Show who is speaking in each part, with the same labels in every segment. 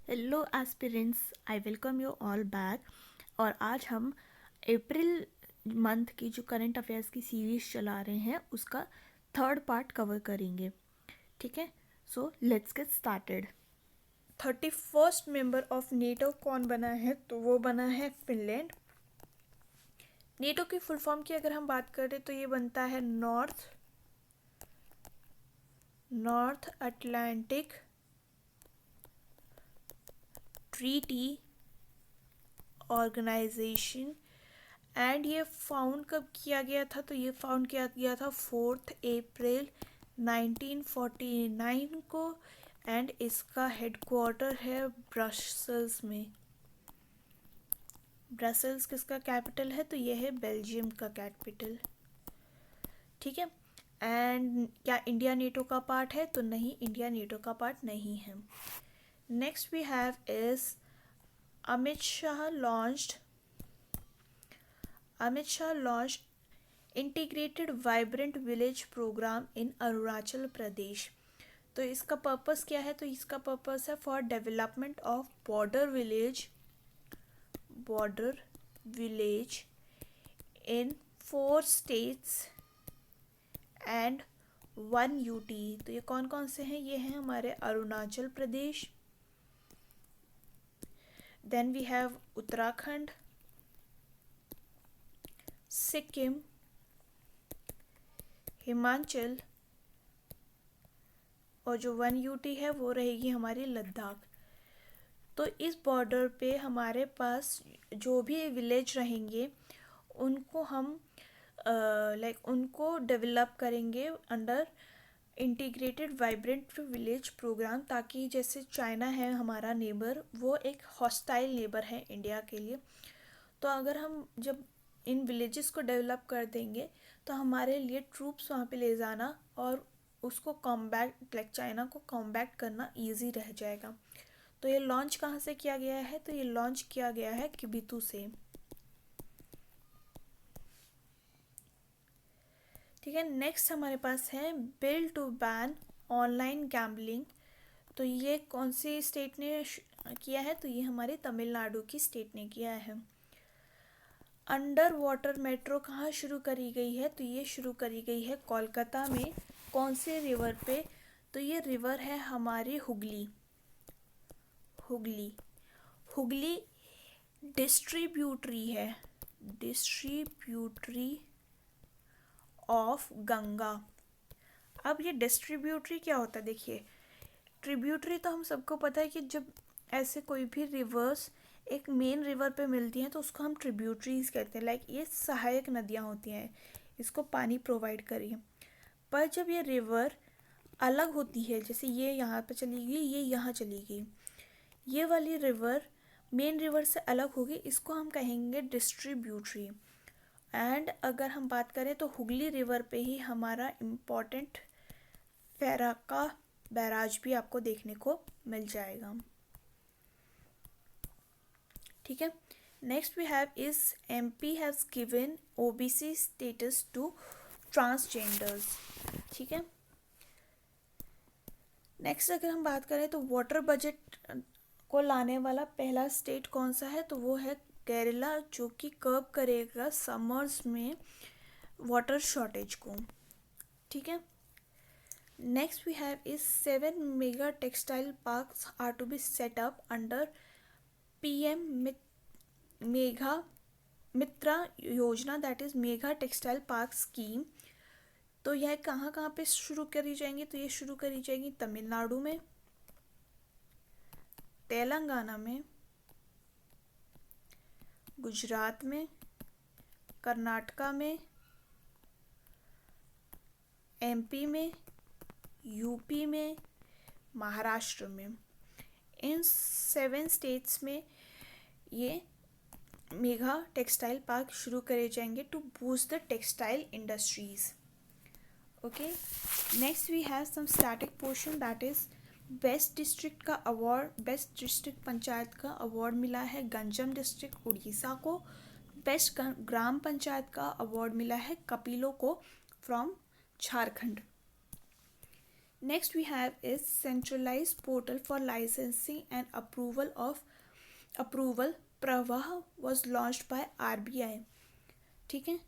Speaker 1: Hello aspirants, I welcome you all back. और आज हम अप्रैल मंथ की जो करंट अफेयर्स की सीरीज चला रहे हैं उसका थर्ड पार्ट कवर करेंगे। ठीक है, so let's get started.
Speaker 2: 31st member of NATO कौन बना है? तो वो बना है फिनलैंड। नेटो की फुल फॉर्म की अगर हम बात करें तो ये बनता है North Atlantic Treaty Organization. And ये फाउंड कब किया गया था? तो ये फाउंड किया गया था 4 अप्रैल 1949 को। एंड इसका हेडक्वार्टर है ब्रसल्स में। ब्रसल्स किसका कैपिटल है? तो ये है बेल्जियम का कैपिटल। ठीक है। एंड क्या इंडिया नेटो का पार्ट है? तो नहीं, इंडिया नेटो का पार्ट नहीं है। Next we have is Amit Shah launched Amit Shah launch integrated vibrant village programme in Arunachal Pradesh. तो इसका पर्पस क्या है? तो इसका पर्पस है for development of border village in 4 states and 1 UT। तो ये कौन कौन से हैं? ये हैं हमारे Arunachal Pradesh, then we have Uttarakhand, Sikkim, Himachal, और जो 1 UT है वो रहेगी हमारी लद्दाख। तो इस बॉर्डर पे हमारे पास जो भी विलेज रहेंगे उनको हम उनको डेवलप करेंगे under integrated vibrant village program, ताकि जैसे चाइना है हमारा नेबर, वो एक हॉस्टाइल नेबर है इंडिया के लिए। तो अगर हम जब इन विलेजेस को डेवलप कर देंगे तो हमारे लिए ट्रूप्स वहाँ पे ले जाना और उसको कॉम्बैक्ट चाइना को कॉम्बैक्ट करना इजी रह जाएगा। तो ये लॉन्च कहाँ से किया गया है? तो ये लॉन्च किया गया है किबिथु से। ठीक है। नेक्स्ट हमारे पास है bill to ban online gambling. तो ये कौन सी स्टेट ने किया है? तो ये हमारे तमिलनाडु की स्टेट ने किया है। अंडर वाटर मेट्रो कहाँ शुरू करी गई है? तो ये शुरू करी गई है कोलकाता में। कौन से रिवर पे? तो ये रिवर है हमारी हुगली। हुगली हुगली डिस्ट्रीब्यूटरी है, डिस्ट्रीब्यूटरी ऑफ गंगा। अब ये डिस्ट्रीब्यूटरी क्या होता है? देखिए, ट्रिब्यूटरी तो हम सबको पता है कि जब ऐसे कोई भी रिवर्स एक मेन रिवर पे मिलती हैं तो उसको हम ट्रिब्यूटरीज कहते हैं। लाइक ये सहायक नदियाँ होती हैं, इसको पानी प्रोवाइड करिए। पर जब ये रिवर अलग होती है, जैसे ये यहाँ पे चली गई, ये यहाँ चली गई, ये वाली रिवर मेन रिवर से अलग होगी, इसको हम कहेंगे डिस्ट्रीब्यूटरी। एंड अगर हम बात करें तो हुगली रिवर पे ही हमारा इम्पोर्टेंट फैराका बैराज भी आपको देखने को मिल जाएगा। ठीक है। Next we have is MP has given OBC status to transgenders. ठीक है। नेक्स्ट अगर हम बात करें तो वाटर बजट को लाने वाला पहला स्टेट कौन सा है? तो वो है केरला, जो कि कर्ब करेगा समर्स में वाटर शॉर्टेज को। ठीक है। Next we have is 7 mega textile parks are to be set up under PM mega Mitra योजना, that is mega textile park scheme. तो यह कहाँ कहाँ पे शुरू करी जाएंगी? तो ये शुरू करी जाएंगी तमिलनाडु में, तेलंगाना में, गुजरात में, कर्नाटका में, एमपी में, यूपी में, महाराष्ट्र में। इन 7 स्टेट्स में ये मेगा टेक्सटाइल पार्क शुरू करे जाएंगे to boost the textile industries. Okay. Next we have some static portion, that is best district का अवार्ड, बेस्ट डिस्ट्रिक्ट पंचायत का अवार्ड मिला है गंजम डिस्ट्रिक्ट उड़ीसा को। बेस्ट ग्राम पंचायत का अवार्ड मिला है कपिलो को from Jharkhand. Next we have is centralized portal for licensing and approval Pravaah was launched by RBI. ठीक है,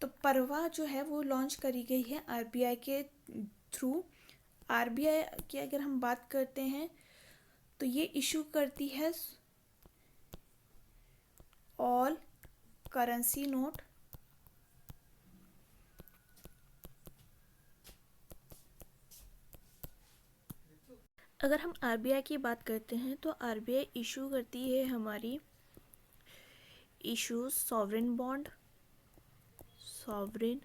Speaker 2: तो प्रवाह जो है वो लॉन्च करी गई है आरबीआई के थ्रू। आरबीआई की अगर हम बात करते हैं तो ये इशू करती है ऑल करेंसी नोट
Speaker 1: अगर हम आरबीआई की बात करते हैं तो आरबीआई इशू करती है हमारी issues sovereign bond, sovereign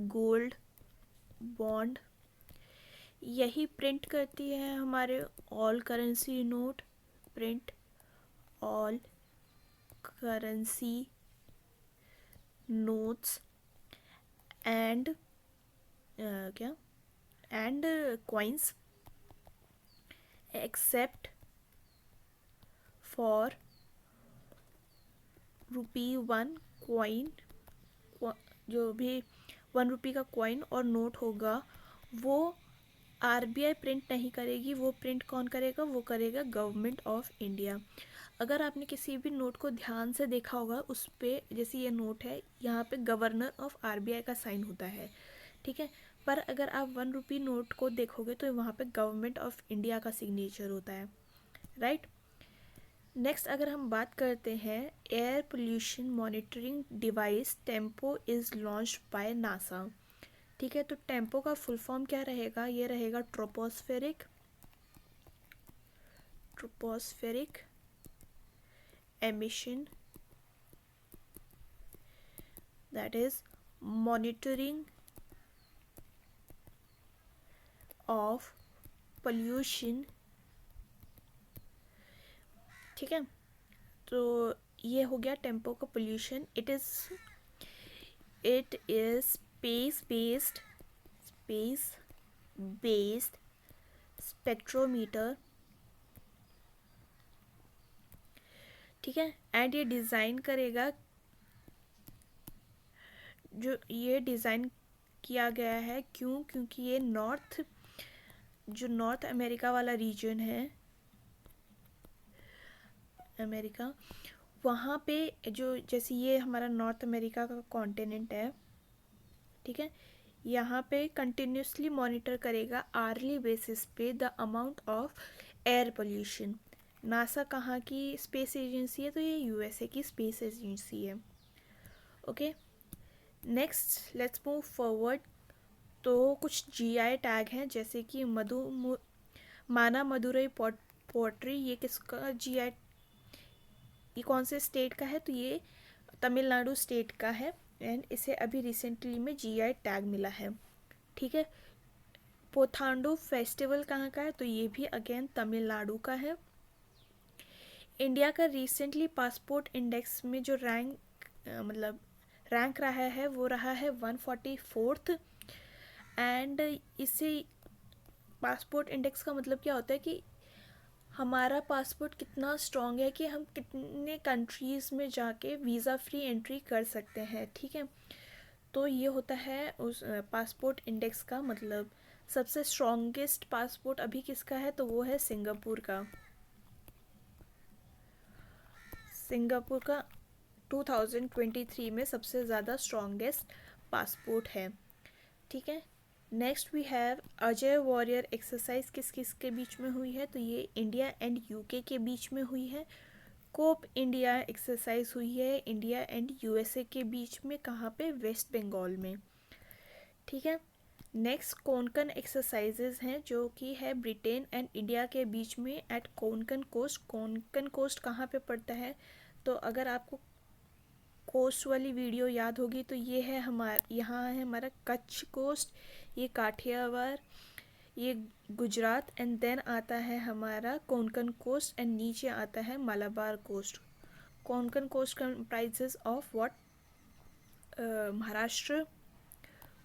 Speaker 1: gold bond, यही प्रिंट करती है हमारे all currency note, print all currency notes and क्या and coins except for ₹1 coin. जो भी ₹1 का कॉइन और नोट होगा वो आरबीआई प्रिंट नहीं करेगी, वो प्रिंट कौन करेगा, वो करेगा गवर्नमेंट ऑफ इंडिया। अगर आपने किसी भी नोट को ध्यान से देखा होगा उस पर, जैसे ये नोट है यहाँ पे गवर्नर ऑफ आरबीआई का साइन होता है। ठीक है, पर अगर आप ₹1 नोट को देखोगे तो वहाँ पे गवर्नमेंट ऑफ इंडिया का सिग्नेचर होता है, राइट। नेक्स्ट अगर हम बात करते हैं air pollution monitoring device tempo is launched by NASA. ठीक है, तो टेम्पो का फुल फॉर्म क्या रहेगा, ये रहेगा tropospheric emission, that is monitoring of pollution. ठीक है, तो ये हो गया टेम्पो का pollution. It is space based spectrometer. ठीक है, एंड ये डिज़ाइन करेगा, जो ये डिज़ाइन किया गया है क्यों, क्योंकि ये नॉर्थ अमेरिका वाला रीजन है अमेरिका, वहाँ पे जो जैसे ये हमारा नॉर्थ अमेरिका का कॉन्टिनेंट है, ठीक है, यहाँ पे कंटिन्यूसली मॉनिटर करेगा आर्ली बेसिस पे the amount of air pollution. NASA कहाँ की स्पेस एजेंसी है, तो ये यूएसए की स्पेस एजेंसी है। Okay, next let's move forward. तो कुछ जीआई टैग हैं जैसे कि माना मदुरई पोट्री, ये किसका जीआई, ये कौन से स्टेट का है, तो ये तमिलनाडु स्टेट का है एंड इसे अभी रिसेंटली में जीआई टैग मिला है। ठीक है, पोथांडू फेस्टिवल कहाँ का है, तो ये भी अगेन तमिलनाडु का है। इंडिया का रिसेंटली पासपोर्ट इंडेक्स में जो रैंक रहा है वो रहा है 144th। एंड इसे पासपोर्ट इंडेक्स का मतलब क्या होता है कि हमारा पासपोर्ट कितना स्ट्रॉन्ग है कि हम कितने कंट्रीज़ में जाके वीज़ा फ्री एंट्री कर सकते हैं। ठीक है, तो ये होता है उस पासपोर्ट इंडेक्स का मतलब। सबसे स्ट्रॉन्गेस्ट पासपोर्ट अभी किसका है, तो वो है सिंगापुर का। 2023 में सबसे ज़्यादा स्ट्रॉन्गेस्ट पासपोर्ट है। ठीक है, next we have Ajay warrior exercise किस किस के बीच में हुई है, तो ये इंडिया एंड यूके के बीच में हुई है। कोप इंडिया एक्सरसाइज हुई है इंडिया एंड यूएसए के बीच में, कहाँ पे, वेस्ट बंगाल में। ठीक है, नेक्स्ट कोंकण एक्सरसाइजेज हैं जो कि है ब्रिटेन एंड इंडिया के बीच में at Konkan coast. Konkan coast कहाँ पे पड़ता है, तो अगर आपको कोस्ट वाली वीडियो याद होगी तो ये है यहाँ है हमारा कच्छ कोस्ट, ये काठियावाड़, ये गुजरात एंड देन आता है हमारा कोंकण कोस्ट एंड नीचे आता है Malabar coast. Konkan coast comprises of what, Maharashtra,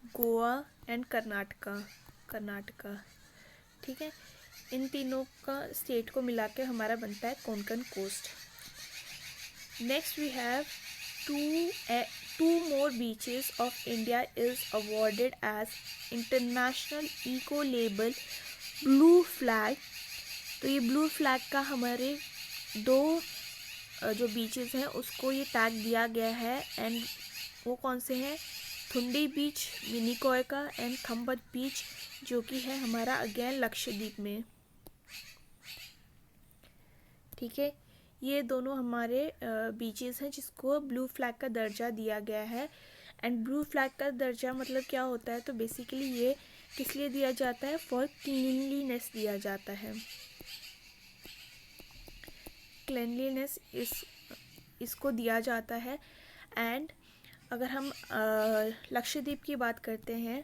Speaker 1: Goa and Karnataka. ठीक है, इन तीनों का स्टेट को मिला के हमारा बनता है Konkan coast. Next we have
Speaker 2: two more beaches of India is awarded as international eco label blue flag। तो ये ब्लू फ्लैग का हमारे दो जो बीचेस हैं उसको ये टैग दिया गया है। एंड वो कौन से हैं? थुंडी बीच मिनिकॉय का एंड थम्बत बीच जो कि है हमारा अगेन लक्षद्वीप में। ठीक है, ये दोनों हमारे बीचेस हैं जिसको ब्लू फ्लैग का दर्जा दिया गया है। एंड ब्लू फ्लैग का दर्जा मतलब क्या होता है? तो बेसिकली ये किस लिए दिया जाता है? फॉर क्लीनलीनेस दिया जाता है। क्लीनलीनेस इसको दिया जाता है। एंड अगर हम लक्षद्वीप की बात करते हैं,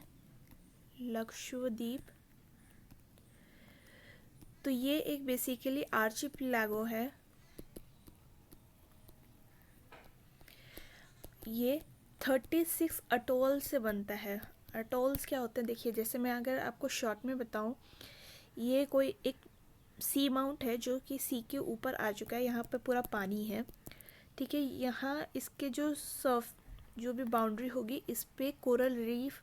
Speaker 2: लक्षद्वीप, तो ये एक बेसिकली आर्चिपेलागो है। ये 36 अटोल से बनता है। अटोल्स क्या होते हैं? देखिए, जैसे मैं अगर आपको शॉर्ट में बताऊं, ये कोई एक सी माउंट है जो कि सी के ऊपर आ चुका है। यहाँ पे पूरा पानी है। ठीक है, यहाँ इसके जो सर्फ जो भी बाउंड्री होगी इस पे कोरल रीफ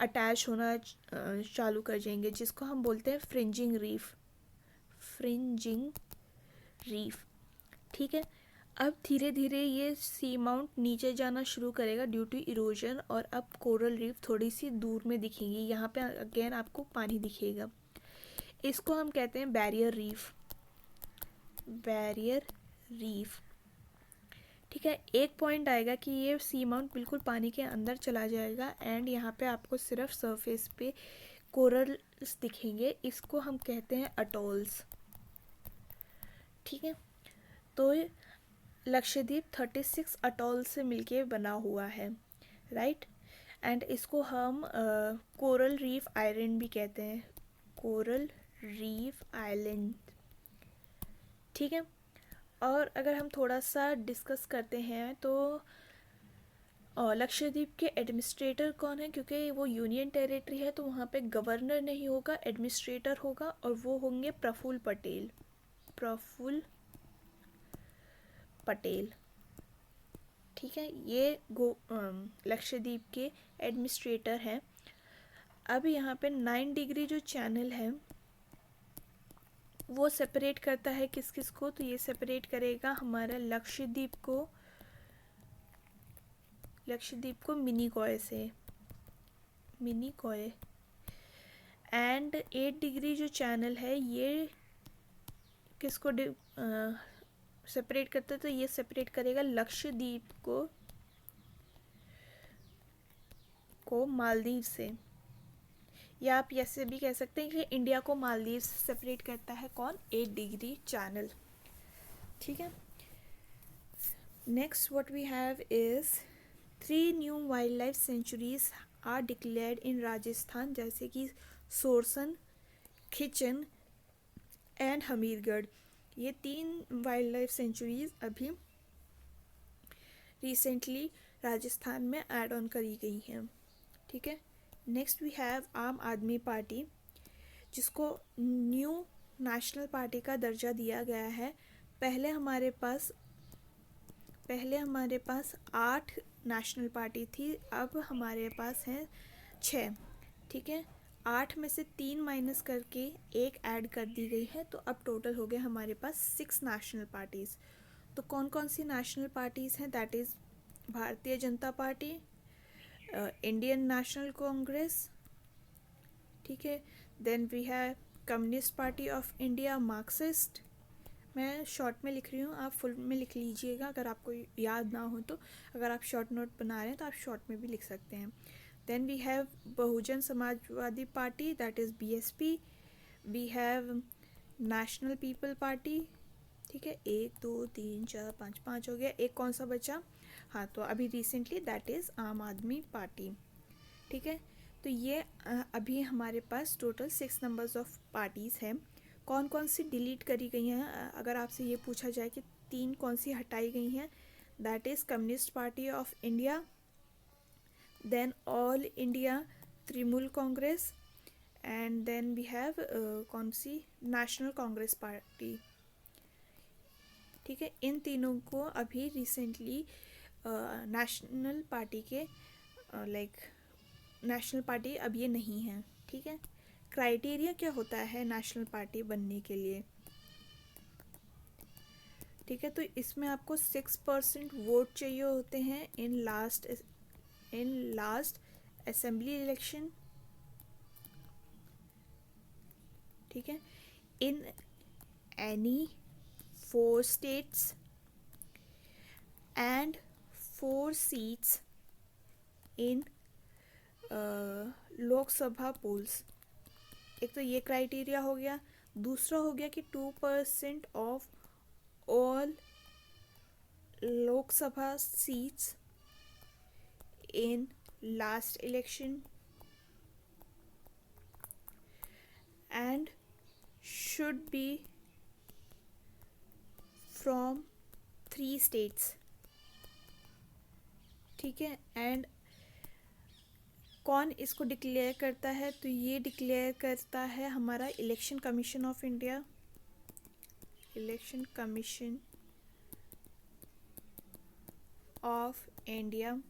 Speaker 2: अटैच होना चालू कर जाएंगे, जिसको हम बोलते हैं फ्रिंजिंग रीफ। ठीक है, अब धीरे धीरे ये सी माउंट नीचे जाना शुरू करेगा ड्यू टू इरोजन, और अब कोरल रीफ थोड़ी सी दूर में दिखेंगी। यहाँ पे अगेन आपको पानी दिखेगा। इसको हम कहते हैं बैरियर रीफ। ठीक है, एक पॉइंट आएगा कि ये सी माउंट बिल्कुल पानी के अंदर चला जाएगा एंड यहाँ पे आपको सिर्फ सरफेस पे कोरल्स दिखेंगे। इसको हम कहते हैं अटोल्स। ठीक है, तो लक्षद्वीप 36 अटोल से मिलके बना हुआ है, राइट। एंड इसको हम कोरल रीफ आइलैंड भी कहते हैं, कोरल रीफ आइलैंड। ठीक है, और अगर हम थोड़ा सा डिस्कस करते हैं तो लक्षद्वीप के एडमिनिस्ट्रेटर कौन है? क्योंकि वो यूनियन टेरिटरी है तो वहाँ पे गवर्नर नहीं होगा, एडमिनिस्ट्रेटर होगा, और वो होंगे प्रफुल्ल पटेल। ठीक है, ये लक्षद्वीप के एडमिनिस्ट्रेटर हैं। अब यहाँ पे 9 डिग्री जो चैनल है वो सेपरेट करता है किस किस को? तो ये सेपरेट करेगा हमारा लक्षद्वीप को मिनिकॉय से, एंड 8 डिग्री जो चैनल है ये किसको सेपरेट करता है? तो ये सेपरेट करेगा लक्षद्वीप को मालदीव से, या आप ऐसे भी कह सकते हैं कि इंडिया को मालदीव से सेपरेट करता है कौन? 8 डिग्री चैनल। ठीक है, next what we have is 3 new wildlife sanctuaries are declared in Rajasthan, जैसे कि सोरसन, खिचन एंड हमीरगढ़। ये 3 वाइल्ड लाइफ सेंचुरीज अभी रिसेंटली राजस्थान में ऐड ऑन करी गई हैं। ठीक है, नेक्स्ट वी हैव आम आदमी पार्टी, जिसको न्यू नेशनल पार्टी का दर्जा दिया गया है। पहले हमारे पास 8 नेशनल पार्टी थी, अब हमारे पास हैं 6। ठीक है, 8 में से 3 माइनस करके 1 ऐड कर दी गई है, तो अब टोटल हो गया हमारे पास 6 नेशनल पार्टीज़। तो कौन कौन सी नेशनल पार्टीज़ हैं? That is Bharatiya Janata Party, Indian National Congress, ठीक है, then we have Communist Party of India, Marxist. मैं शॉर्ट में लिख रही हूँ, आप फुल में लिख लीजिएगा अगर आपको याद ना हो तो। अगर आप शॉर्ट नोट बना रहे हैं तो आप शॉर्ट में भी लिख सकते हैं। Then we have Bahujan Samajwadi Party, that is BSP। We have National People Party. ठीक है, 1 2 3 4 5 5 हो गया। एक कौन सा बचा? हाँ, तो अभी रिसेंटली दैट इज़ आम आदमी पार्टी। ठीक है, तो ये अभी हमारे पास टोटल 6 नंबर्स ऑफ पार्टीज़ हैं। कौन कौन सी डिलीट करी गई हैं? अगर आपसे ये पूछा जाए कि 3 कौन सी हटाई गई हैं, that is Communist Party of India, then All India Trinamool Congress, and then we have कौन सी? National Congress party. ठीक है, इन तीनों को अभी रिसेंटली नेशनल पार्टी के लाइक नेशनल पार्टी अब ये नहीं है, ठीक है। क्राइटेरिया क्या होता है नेशनल पार्टी बनने के लिए, ठीक है। तो इसमें आपको 6% वोट चाहिए होते हैं इन लास्ट असेंबली इलेक्शन, ठीक है। In any 4 states and 4 seats in Lok Sabha polls. एक तो ये क्राइटेरिया हो गया। दूसरा हो गया कि 2% of all Lok Sabha seats in last election and should be from 3 states, ठीक है। एंड कौन इसको डिक्लेयर करता है, तो ये डिक्लेयर करता है हमारा election commission of India. Election commission of India.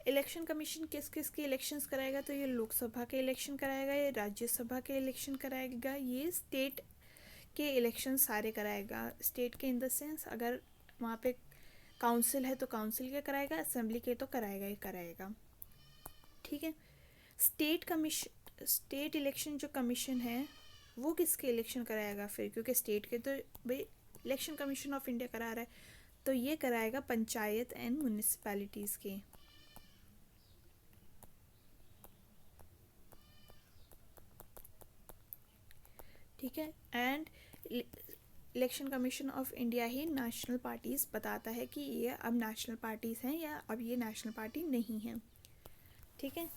Speaker 2: Election commission किस किस के इलेक्शंस कराएगा, तो ये लोकसभा के इलेक्शन कराएगा, ये राज्यसभा के इलेक्शन कराएगा, ये स्टेट के इलेक्शन सारे कराएगा। स्टेट के इन द सेंस अगर वहाँ पे काउंसिल है तो काउंसिल के कराएगा, असेंबली के तो कराएगा ही कराएगा, ठीक है। स्टेट इलेक्शन जो कमीशन है वो किसके इलेक्शन कराएगा फिर, क्योंकि स्टेट के तो भाई इलेक्शन कमीशन ऑफ इंडिया करा रहा है, तो ये कराएगा पंचायत एंड म्यूनिसिपैलिटीज़ के, ठीक है। And election commission of India he national parties बताता है कि ये अब नेशनल पार्टीज़ हैं या अब ये नेशनल पार्टी नहीं है, ठीक है।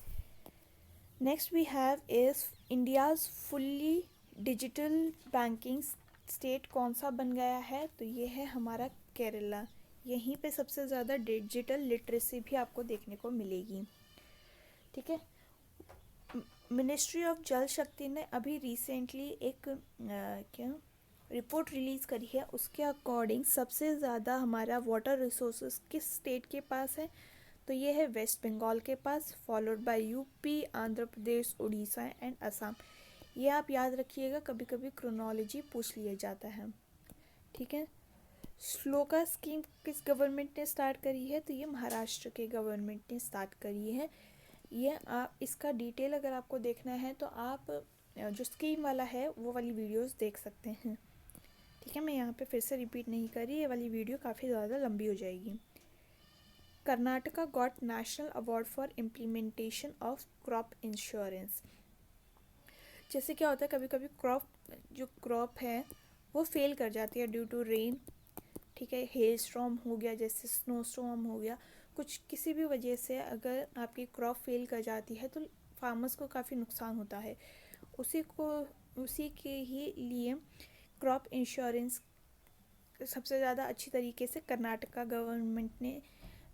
Speaker 2: Next we have is India's fully digital banking state कौन सा बन गया है, तो ये है हमारा केरला। यहीं पे सबसे ज़्यादा डिजिटल लिटरेसी भी आपको देखने को मिलेगी, ठीक है। मिनिस्ट्री ऑफ जल शक्ति ने अभी रिसेंटली एक क्या रिपोर्ट रिलीज़ करी है, उसके अकॉर्डिंग सबसे ज़्यादा हमारा वाटर रिसोर्सेज किस स्टेट के पास है, तो ये है वेस्ट बंगाल के पास, followed by UP, Andhra Pradesh, Orissa and Assam. ये आप याद रखिएगा, कभी कभी क्रोनोलॉजी पूछ लिया जाता है, ठीक है। श्लोका स्कीम किस गवर्नमेंट ने स्टार्ट करी है, तो ये महाराष्ट्र के गवर्नमेंट ने स्टार्ट करी है। ये आप इसका डिटेल अगर आपको देखना है तो आप जो स्कीम वाला है वो वाली वीडियोस देख सकते हैं, ठीक है। मैं यहाँ पे फिर से रिपीट नहीं कर रही, ये वाली वीडियो काफ़ी ज़्यादा लंबी हो जाएगी। Karnataka got national award for implementation of crop insurance. जैसे क्या होता है कभी कभी क्रॉप है वो फेल कर जाती है ड्यू टू रेन, ठीक है। हेल स्टॉर्म हो गया, जैसे स्नो स्टॉर्म हो गया, कुछ किसी भी वजह से अगर आपकी क्रॉप फेल कर जाती है तो फार्मर्स को काफ़ी नुकसान होता है। उसी के ही लिए क्रॉप इंश्योरेंस सबसे ज़्यादा अच्छी तरीके से कर्नाटका गवर्नमेंट ने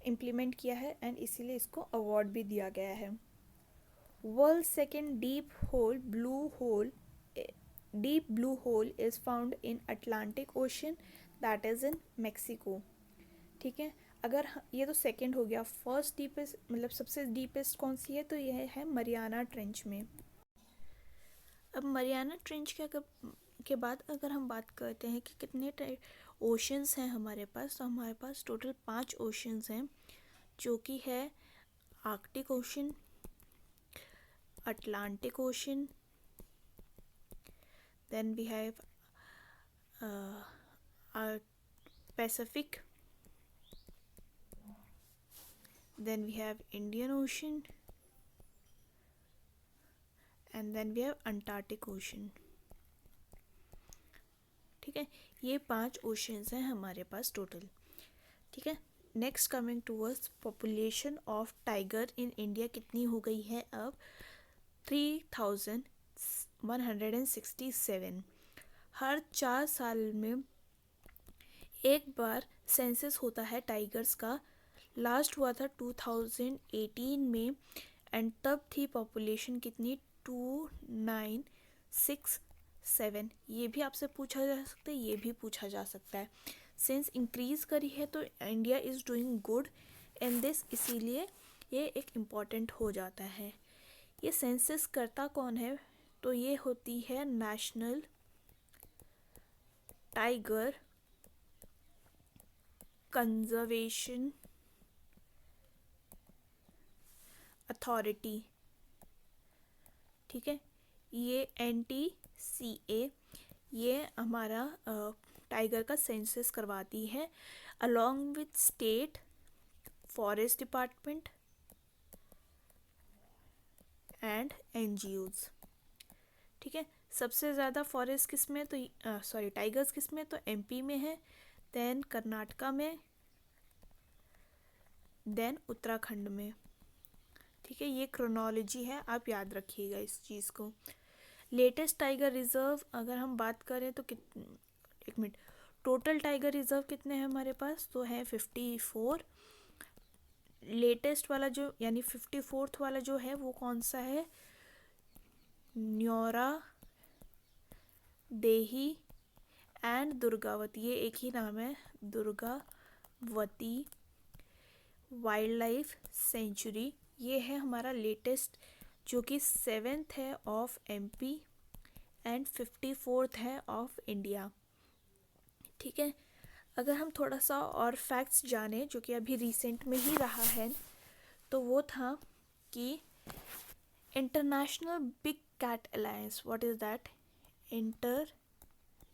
Speaker 2: इम्प्लीमेंट किया है एंड इसीलिए इसको अवार्ड भी दिया गया है। World second deep blue hole is found in Atlantic Ocean, that is in Mexico, ठीक है। अगर ये तो सेकेंड हो गया, फर्स्ट डीपेस्ट मतलब सबसे डीपेस्ट कौन सी है, तो यह है मरियाना ट्रेंच में। अब मरियाना ट्रेंच के बाद अगर हम बात करते हैं कि कितने ओशंस हैं हमारे पास, तो हमारे पास टोटल 5 ओशंस हैं, जो कि है Arctic Ocean, Atlantic Ocean, then we have Pacific, then we have Indian Ocean and then we have Antarctic Ocean, ठीक है। ये 5 ओशंस हैं हमारे पास टोटल, ठीक है। Next coming towards population of tiger in India कितनी हो गई है अब, 3167। हर 4 साल में एक बार सेंसस होता है टाइगर्स का, लास्ट हुआ था 2018 में एंड तब थी पॉपुलेशन कितनी 2967। ये भी आपसे पूछा जा सकता है, ये भी पूछा जा सकता है। सेंस इंक्रीज करी है, तो India is doing good in this, इसीलिए ये एक इम्पॉर्टेंट हो जाता है। ये सेंसस करता कौन है? तो ये होती है नेशनल टाइगर कंजर्वेशन अथॉरिटी, ठीक है। ये NTCA ये हमारा टाइगर का सेंसस करवाती है along with state forest department and NGOs, ठीक है। सबसे ज़्यादा फॉरेस्ट किस में? तो सॉरी टाइगर्स किस में? तो MP में है, देन कर्नाटका में, देन उत्तराखंड में, ठीक है। ये क्रोनोलॉजी है, आप याद रखिएगा इस चीज़ को। लेटेस्ट टाइगर रिजर्व अगर हम बात करें तो एक मिनट, टोटल टाइगर रिजर्व कितने हैं हमारे पास? तो है 54। लेटेस्ट वाला जो यानी 54th वाला जो है वो कौन सा है? न्योरा देही एंड दुर्गावती, ये एक ही नाम है, दुर्गावती वाइल्ड लाइफ सेंचुरी। ये है हमारा लेटेस्ट जो कि 7th है ऑफ MP एंड 54th है ऑफ इंडिया, ठीक है। अगर हम थोड़ा सा और फैक्ट्स जाने जो कि अभी रिसेंट में ही रहा है, तो वो था कि International Big Cat Alliance, what is that? International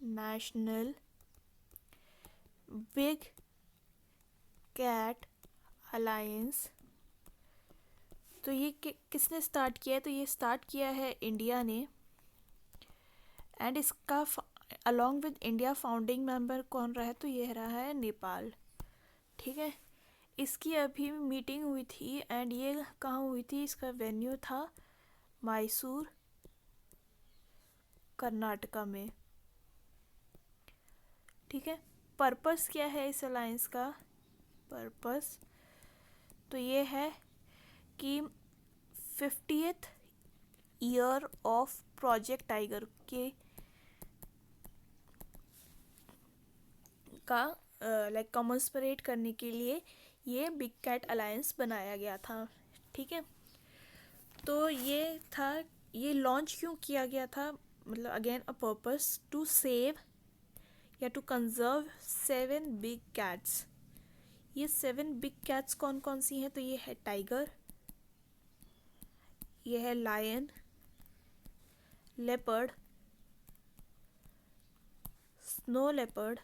Speaker 2: Big Cat Alliance, तो ये किसने स्टार्ट किया है? तो ये स्टार्ट किया है इंडिया ने, एंड इसका along with India founding member कौन रहा है? तो ये रहा है नेपाल, ठीक है। इसकी अभी मीटिंग हुई थी, एंड ये कहाँ हुई थी? इसका वेन्यू था मैसूर, कर्नाटका में, ठीक है। पर्पस क्या है इस अलायंस का? पर्पस तो ये है कि 50th year of project tiger के का लाइक कमेमोरेट करने के लिए ये बिग कैट अलायंस बनाया गया था, ठीक है। तो ये था, ये लॉन्च क्यों किया गया था? मतलब again a purpose to save या टू कंजर्व 7 बिग कैट्स। ये 7 बिग कैट्स कौन कौन सी हैं? तो ये है टाइगर, ये है lion, leopard, snow leopard,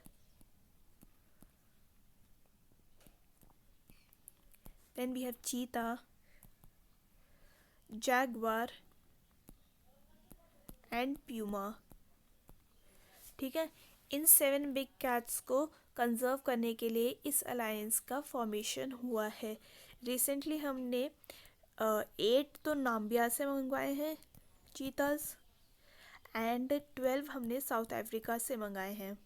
Speaker 2: then we have cheetah, jaguar and puma, ठीक है। इन 7 बिग कैट्स को कंजर्व करने के लिए इस अलायंस का फॉर्मेशन हुआ है। रिसेंटली हमने 8 तो नाम्बिया से मंगवाए हैं चीतास, एंड 12 हमने साउथ अफ्रीका से मंगाए हैं,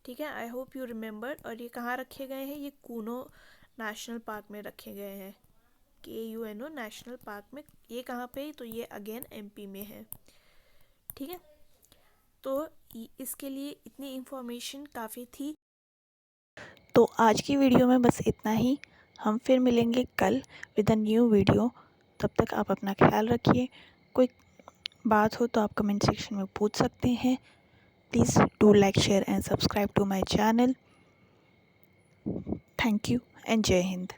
Speaker 2: ठीक है। I hope you remember. और ये कहाँ रखे गए हैं? ये कूनो नेशनल पार्क में रखे गए हैं, KUNO नेशनल पार्क में। ये कहाँ पे? तो ये अगेन MP में है, ठीक है। तो इसके लिए इतनी इन्फॉर्मेशन काफ़ी थी।
Speaker 1: तो आज की वीडियो में बस इतना ही। हम फिर मिलेंगे कल विद अ न्यू वीडियो। तब तक आप अपना ख्याल रखिए। कोई बात हो तो आप कमेंट सेक्शन में पूछ सकते हैं। Please do like, share and subscribe to my channel. Thank you and जय हिंद।